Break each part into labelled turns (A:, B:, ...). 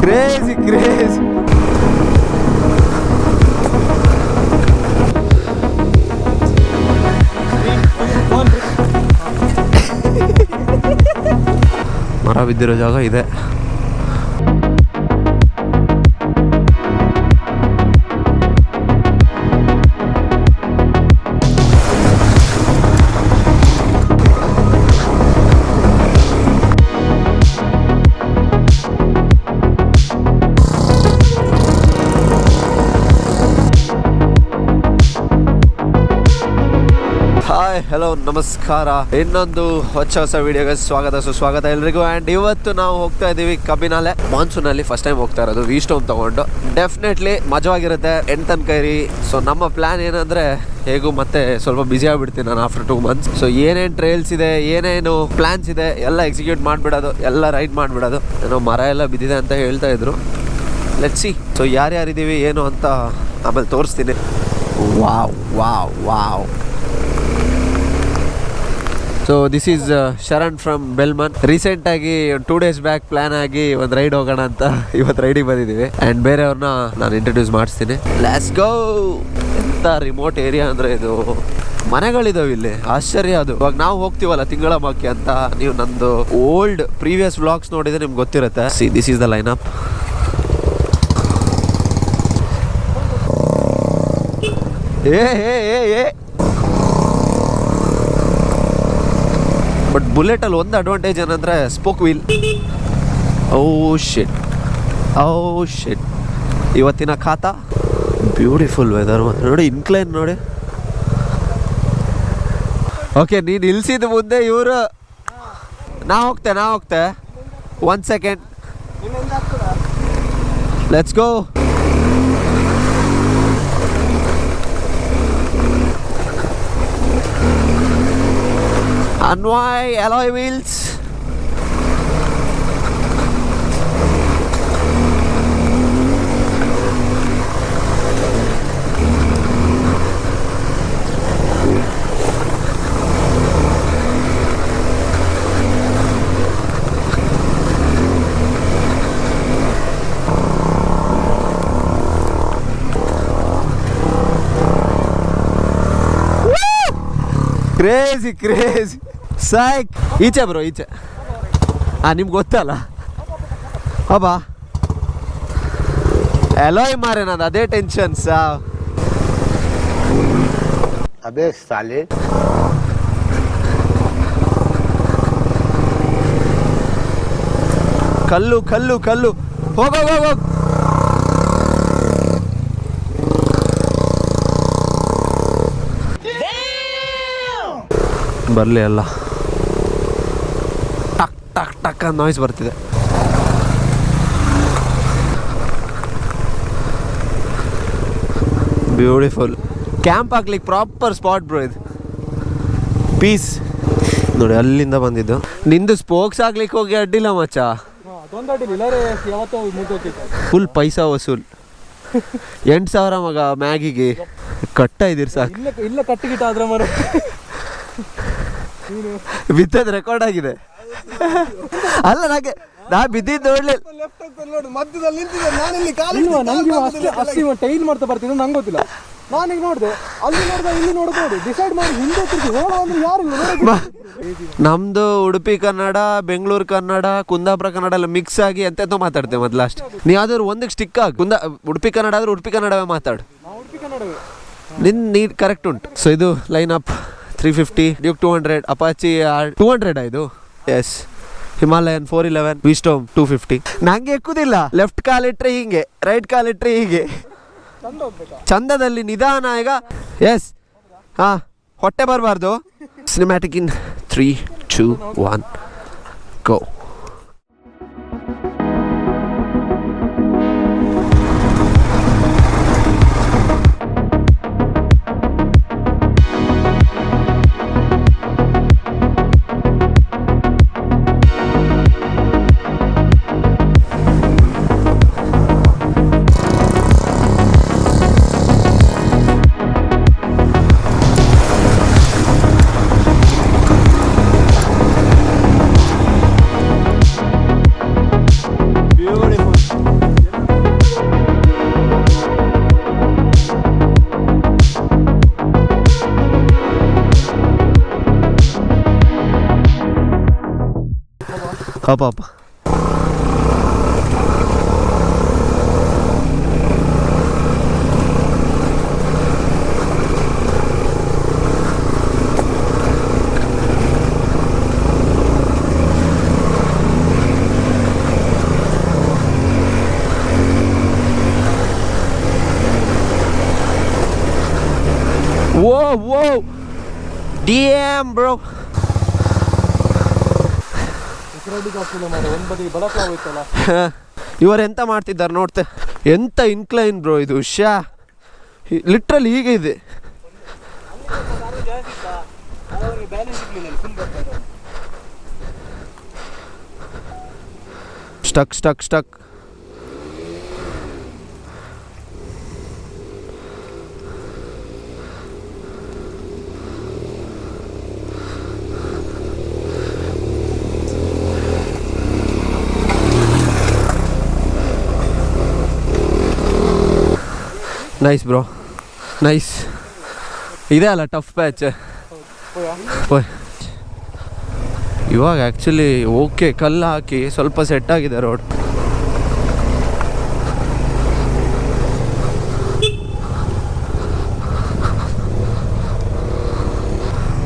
A: Crazy crazy. ಮರ ಬಿದ್ದಿರೋ ಜಾಗ ಇದೆ. ಹಾಯ್ ಹಲೋ ನಮಸ್ಕಾರ. ಇನ್ನೊಂದು ಹೊಸ ವಿಡಿಯೋಗೆ ಸುಸ್ವಾಗತ ಎಲ್ರಿಗೂ. ಆ್ಯಂಡ್ ಇವತ್ತು ನಾವು ಹೋಗ್ತಾ ಇದ್ದೀವಿ ಕಬ್ಬಿನಾಲೆ. ಮಾನ್ಸೂನಲ್ಲಿ ಫಸ್ಟ್ ಟೈಮ್ ಹೋಗ್ತಾ ಇರೋದು ವಿ ಸ್ಟೋನ್ ತಗೊಂಡು. ಡೆಫಿನೆಟ್ಲಿ ಮಜವಾಗಿರುತ್ತೆ. ಎಂಟನ್ಕೈರಿ. ಸೊ ನಮ್ಮ ಪ್ಲ್ಯಾನ್ ಏನಂದರೆ ಹೇಗೂ ಮತ್ತೆ ಸ್ವಲ್ಪ ಬ್ಯುಸಿ ಆಗಿಬಿಡ್ತೀನಿ ನಾನು ಆಫ್ಟರ್ 2 months. ಸೊ ಏನೇನು ಟ್ರೈಲ್ಸ್ ಇದೆ, ಏನೇನು ಪ್ಲ್ಯಾನ್ಸ್ ಇದೆ ಎಲ್ಲ ಎಕ್ಸಿಕ್ಯೂಟ್ ಮಾಡಿಬಿಡೋದು, ಎಲ್ಲ ರೈಡ್ ಮಾಡಿಬಿಡೋದು. ಏನೋ ಮರ ಎಲ್ಲ ಬಿದ್ದಿದೆ ಅಂತ ಹೇಳ್ತಾ ಇದ್ರು. Let's see. ಸೊ ಯಾರ್ಯಾರಿದ್ದೀವಿ ಏನು ಅಂತ ಆಮೇಲೆ ತೋರಿಸ್ತೀನಿ. Wow wow wow. So this is Sharan from Belman. ರೀಸೆಂಟಾಗಿ 2 days ಬ್ಯಾಕ್ ಪ್ಲ್ಯಾನ್ ಆಗಿ ಒಂದು ರೈಡ್ ಹೋಗೋಣ ಅಂತ ಇವತ್ತು ರೈಡಿಗೆ ಬಂದಿದ್ದೀವಿ. ಆ್ಯಂಡ್ ಬೇರೆಯವ್ರನ್ನ ನಾನು ಇಂಟ್ರೊಡ್ಯೂಸ್ ಮಾಡಿಸ್ತೀನಿ. Let's go. ಎಂಥ ರಿಮೋಟ್ ಏರಿಯಾ ಅಂದರೆ ಇದು. ಮನೆಗಳಿದಾವೆ ಇಲ್ಲಿ, ಆಶ್ಚರ್ಯ ಅದು. ಇವಾಗ ನಾವು ಹೋಗ್ತೀವಲ್ಲ ತಿಂಗಳಮಕ್ಕೆ ಅಂತ, ನೀವು ನಂದು ಓಲ್ಡ್ ಪ್ರೀವಿಯಸ್ ವ್ಲಾಗ್ಸ್ ನೋಡಿದ್ರೆ ನಿಮ್ಗೆ ಗೊತ್ತಿರುತ್ತೆ. See this is the line up. ಏ ಬಟ್ ಬುಲೆಟಲ್ಲಿ ಒಂದು ಅಡ್ವಾಂಟೇಜ್ ಏನಂದರೆ ಸ್ಪೋಕ್ ವೀಲ್. Oh shit. ಇವತ್ತಿನ ಖಾತಾ ಬ್ಯೂಟಿಫುಲ್ ವೆದರ್ ನೋಡಿ. ಇನ್ಕ್ಲೈನ್ ನೋಡಿ. ಓಕೆ, ನೀನು ಇಳಿಸಿದ ಮುಂದೆ ಇವರು ನಾ ಹೋಗ್ತೆ 1 second. Let's go. Unway alloy wheels. Crazy ಸಾಯ್. ಈಚೆ ಬ್ರೋ, ಈಚೆ. ನಿಮ್ಗೆ ಗೊತ್ತಲ್ಲ ಅಬ್ಬಾ ಎಲಾಯ್ ಮಾರೆ. ನಾನು ಅದೇ ಟೆನ್ಷನ್ ಸಾ.
B: ಅದೇ ಸಾಲಿ
A: ಕಲ್ಲು ಹೋಗ. ಬರಲಿ ಅಲ್ಲ. ಟಕ್ ಟಕ್ ಟಕ್ ಅಂತ ನಾಯ್ಸ್ ಬರ್ತಿದೆ. ಬ್ಯೂಟಿಫುಲ್. ಕ್ಯಾಂಪ್ ಹಾಕ್ಲಿಕ್ಕೆ ಪ್ರಾಪರ್ ಸ್ಪಾಟ್ ಬ್ರೋ ಇದು. ಪೀಸ್ ನೋಡಿ, ಅಲ್ಲಿಂದ ಬಂದಿದ್ದು. ನಿಂದು ಸ್ಪೋಕ್ಸ್ ಹಾಕ್ಲಿಕ್ಕೆ ಹೋಗಿ ಅಡ್ಡಿಲ್ಲ ಮಚ್ಚ. ಫುಲ್ ಪೈಸಾ ವಸೂಲ್. 8,000 ಮಗ ಮ್ಯಾಗಿಗೆ. ಕಟ್ಟ ಇದ್ದೀರಿ ಸಾಕು.
C: ಇಲ್ಲ ಕಟ್ಟಿಗಿಟ್ಟ ಆದ್ರೆ ಮರ
A: ಬಿದ್ದದ್ ರೆಕಾರ್ಡ್ ಆಗಿದೆ. ಅಲ್ಲ ನಾ ಬಿದ್ದಿದ್ದು ನೋಡ್ಲಿಲ್ಲ.
C: ಟೈಲ್ ಮಾಡ್ತಾ ಬರ್ತಿದ್ದೆ ನಂಗೆ ಗೊತ್ತಿಲ್ಲ. ನಾನೀಗ ನೋಡಿದೆ, ಅಲ್ಲಿ ನೋಡಿದೆ, ಇಲ್ಲಿ ನೋಡ್ಬೋದು. ಡಿಸೈಡ್ ಮಾಡಿ ಹಿಂದೆ ಯಾರು.
A: ನಮ್ದು ಉಡುಪಿ ಕನ್ನಡ, ಬೆಂಗಳೂರು ಕನ್ನಡ, ಕುಂದಾಪುರ ಕನ್ನಡ ಎಲ್ಲ ಮಿಕ್ಸ್ ಆಗಿ ಎಂತೆಂತೋ ಮಾತಾಡ್ತೇವೆ ಮೊದಲು. ಲಾಸ್ಟ್ ನೀ ಯಾವ್ದಾದ್ರು ಒಂದಕ್ಕೆ ಸ್ಟಿಕ್ ಆಗಿ ಉಡುಪಿ ಕನ್ನಡ ಆದ್ರೆ ಉಡುಪಿ ಕನ್ನಡವೇ ಮಾತಾಡು. ನೀ ಕರೆಕ್ಟ್ ಉಂಟು. ಸೊ ಇದು ಲೈನ್ ಅಪ್ 350, ಡ್ಯೂಕ್ 200, ಅಪಾಚಿ 200 ಇದು. Yes, Himalayan 411, V Strom 250. ನಂಗೆ ಎಕ್ಕುದಿಲ್ಲ. ಲೆಫ್ಟ್ ಕಾಲಿಟ್ರೆ ಹೀಗೆ, ರೈಟ್ ಕಾಲಿಟ್ರೆ ಹೀಗೆ. ಚಂದದಲ್ಲಿ ನಿಧಾನ. ಈಗ ಎಸ್, ಹೊಟ್ಟೆ ಬರಬಾರ್ದು. ಸಿನಿಮ್ಯಾಟಿಕ್ ಇನ್ 3, 2, 1 ಗೋ. ಅಪ್ಪ Whoa! Damn, bro! ಇವರು ಎಂತ ಮಾಡ್ತಿದ್ದಾರೆ ನೋಡ್ತೆ, ಎಂತ ಇನ್ಕ್ಲೈನ್ ಬ್ರೋ ಇದು. ಶಾ ಲಿಟ್ರಲಿ ಹೀಗೆ ಇದೆ. Stuck nice bro, nice. ಇದೆ ಅಲ್ಲ ಟಫ್ ಪ್ಯಾಚ್. ಇವಾಗ ಆ್ಯಕ್ಚುಲಿ ಓಕೆ, ಕಲ್ಲು ಹಾಕಿ ಸ್ವಲ್ಪ ಸೆಟ್ ಆಗಿದೆ ರೋಡ್.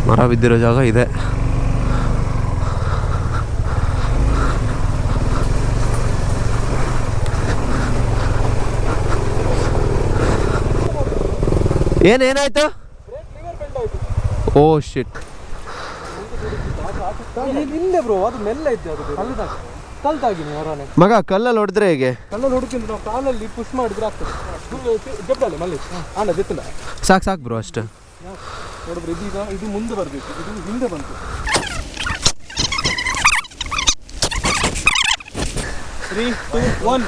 A: ಮರ ಬಿದ್ದಿರೋ ಜಾಗ ಇದೆ. ಏನಾಯ್ತು? ಓ ಶಿಟ್.
C: ಹಿಂದೆ ಬ್ರೋ ಅದು ಮೆಲ್ಲ ಇದ್ದೆ, ಅದು ಕಲ್ತಾಗಿನಿ ಅವರೇ
A: ಮಗ. ಕಲ್ಲಲ್ಲಿ ಹೊಡೆದ್ರೆ ಹೇಗೆ?
C: ಕಲ್ಲಲ್ಲಿ ಹೊಡ್ಕೊಂಡು ನಾವು ಕಾಲಲ್ಲಿ ಪುಷ್ ಮಾಡಿದ್ರೆ ಆಗ್ತದೆ. ಜಬ್ಬಲ್ಲಿ ಮಲ್ಲಿ ಆನ ಜೆತ್ತಿಲ್ಲ.
A: ಸಾಕು ಬ್ರೋ ಅಷ್ಟೇ.
C: ನೋಡಿದ್ರೆ ಇದೀಗ ಇದು ಮುಂದೆ ಬರಬೇಕು, ಇದು ಹಿಂದೆ ಬಂತು. 3, 2, 1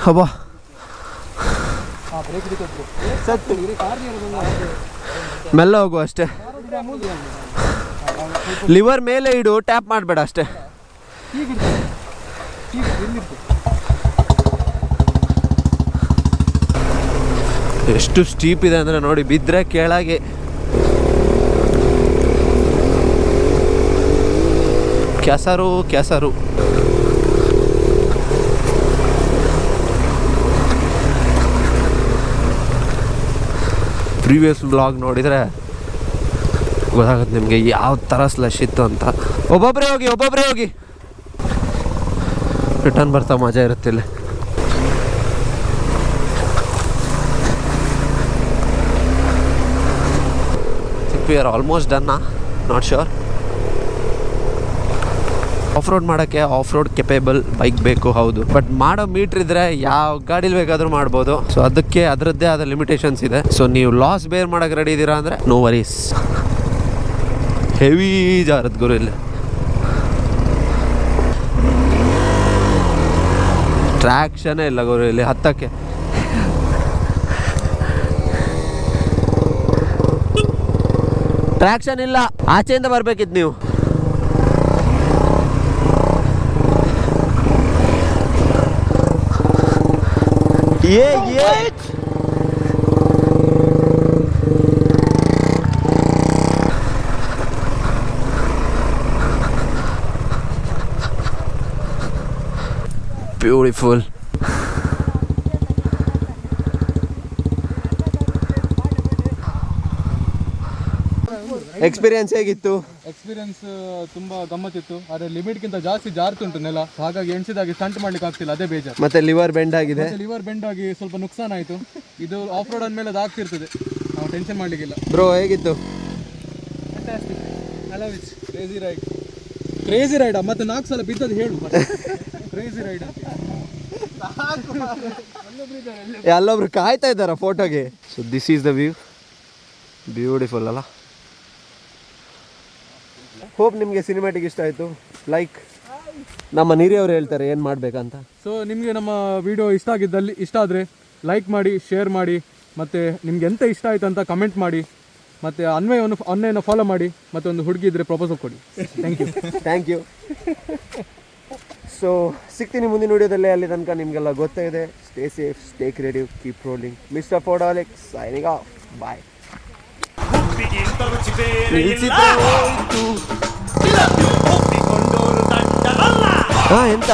A: ಹಬ್ಬ. ಮೆಲ್ಲ ಹೋಗು ಅಷ್ಟೇ. ಲಿವರ್ ಮೇಲೆ ಇಡು, ಟ್ಯಾಪ್ ಮಾಡಬೇಡ ಅಷ್ಟೇ. ಎಷ್ಟು ಸ್ಟೀಪ್ ಇದೆ ಅಂದರೆ ನೋಡಿ, ಬಿದ್ದರೆ ಕೆಳಗೆ. ಕೆಸರು. ಪ್ರೀವಿಯಸ್ ವ್ಲಾಗ್ ನೋಡಿದರೆ ಗೊತ್ತಾಗುತ್ತೆ ನಿಮಗೆ ಯಾವ ಥರ ಸ್ಲಶ್ ಇತ್ತು ಅಂತ. ಒಬ್ಬೊಬ್ಬರೇ ಹೋಗಿ ರಿಟರ್ನ್ ಬರ್ತಾ ಮಜಾ ಇರುತ್ತೆ ಇಲ್ಲಿ. We are almost done. Not sure. Of road ಮಾಡೋಕ್ಕೆ ಆಫ್ ರೋಡ್ ಕೆಪೇಬಲ್ ಬೈಕ್ ಬೇಕು, ಹೌದು. ಬಟ್ ಮಾಡೋ ಮೀಟ್ರ್ ಇದ್ದರೆ ಯಾವ ಗಾಡೀಲಿ ಬೇಕಾದರೂ ಮಾಡ್ಬೋದು. ಸೊ ಅದಕ್ಕೆ ಅದರದ್ದೇ ಆದ ಲಿಮಿಟೇಷನ್ಸ್ ಇದೆ. ಸೊ ನೀವು ಲಾಸ್ ಬೇರ್ ಮಾಡೋಕ್ಕೆ ರೆಡಿ ಇದ್ದೀರಾ ಅಂದರೆ ನೋ ವರೀಸ್. ಹೆವಿ ಜಾರತ್ ಗುರು ಇಲ್ಲಿ. ಟ್ರ್ಯಾಕ್ಷನೇ ಇಲ್ಲ ಗುರು ಇಲ್ಲಿ ಹತ್ತಕ್ಕೆ. ಟ್ರ್ಯಾಕ್ಷನ್ ಇಲ್ಲ, ಆಚೆಯಿಂದ ಬರ್ಬೇಕಿತ್ತು ನೀವು. ಬ್ಯೂಟಿಫುಲ್. ಎಕ್ಸ್ಪೀರಿಯನ್ಸ್ ಹೇಗಿತ್ತು?
C: ಎಕ್ಸ್ಪೀರಿಯನ್ಸ್ ತುಂಬಾ ಗಮ್ಮತ್ತಿತ್ತು. ಆದರೆ ಲಿಮಿಟ್ಗಿಂತ ಜಾಸ್ತಿ ಜಾರ್ತುಂಟು ನೆಲ, ಹಾಗಾಗಿ ಎಣಿಸಿದಾಗಿ ಸ್ಟಂಟ್ ಮಾಡ್ಲಿಕ್ಕೆ ಆಗ್ತಿಲ್ಲ, ಅದೇ ಬೇಜಾರು.
A: ಮತ್ತೆ ಲಿವರ್ ಬೆಂಡ್ ಆಗಿದೆ.
C: ಲಿವರ್ ಬೆಂಡ್ ಆಗಿ ಸ್ವಲ್ಪ ನುಕ್ಸಾನ್ ಆಯಿತು. ಇದು ಆಫ್ ರೋಡ್ ಅಂದಮೇಲೆ ಅದು ಆಗ್ತಿರ್ತದೆ, ನಾವು ಟೆನ್ಷನ್ ಮಾಡಲಿಕ್ಕಿಲ್ಲ.
A: ಬ್ರೋ ಹೇಗಿತ್ತು?
C: Crazy ride. ಮತ್ತೆ 4 ಸಲ ಬಿದ್ದದ್ದು ಹೇಳು. Crazy ride.
A: ಅಲ್ಲೊಬ್ರು ಕಾಯ್ತಾ ಇದ್ದಾರ ಫೋಟೋಗೆ. So this is the view. Beautiful ಅಲ್ಲ? ಹೋಪ್ ನಿಮಗೆ ಸಿನಿಮ್ಯಾಟಿಕ್ ಇಷ್ಟ ಆಯಿತು. ಲೈಕ್ ನಮ್ಮ ನೀರಿಯವರು ಹೇಳ್ತಾರೆ ಏನು ಮಾಡಬೇಕಂತ.
C: ಸೊ ನಿಮಗೆ ನಮ್ಮ ವಿಡಿಯೋ ಇಷ್ಟ ಆದರೆ ಲೈಕ್ ಮಾಡಿ, ಶೇರ್ ಮಾಡಿ, ಮತ್ತು ನಿಮ್ಗೆ ಎಂತ ಇಷ್ಟ ಆಯಿತು ಅಂತ ಕಮೆಂಟ್ ಮಾಡಿ, ಮತ್ತು ಅನ್ವಯವನ್ನು ಫಾಲೋ ಮಾಡಿ, ಮತ್ತು ಒಂದು ಹುಡುಗಿ ಇದ್ದರೆ ಪ್ರಪೋಸಲ್ ಕೊಡಿ. Thank you.
A: ಸೊ ಸಿಗ್ತೀನಿ ಮುಂದಿನ ವಿಡಿಯೋದಲ್ಲೇ. ಅಲ್ಲಿ ತನಕ ನಿಮಗೆಲ್ಲ ಗೊತ್ತೇ ಇದೆ. Stay safe, stay creative, keep rolling. Mister ಫೋಡಾಲಿಕ್ ಸೈನಿಂಗ್ ಆಫ್. ಬಾಯ್. ಎಂತ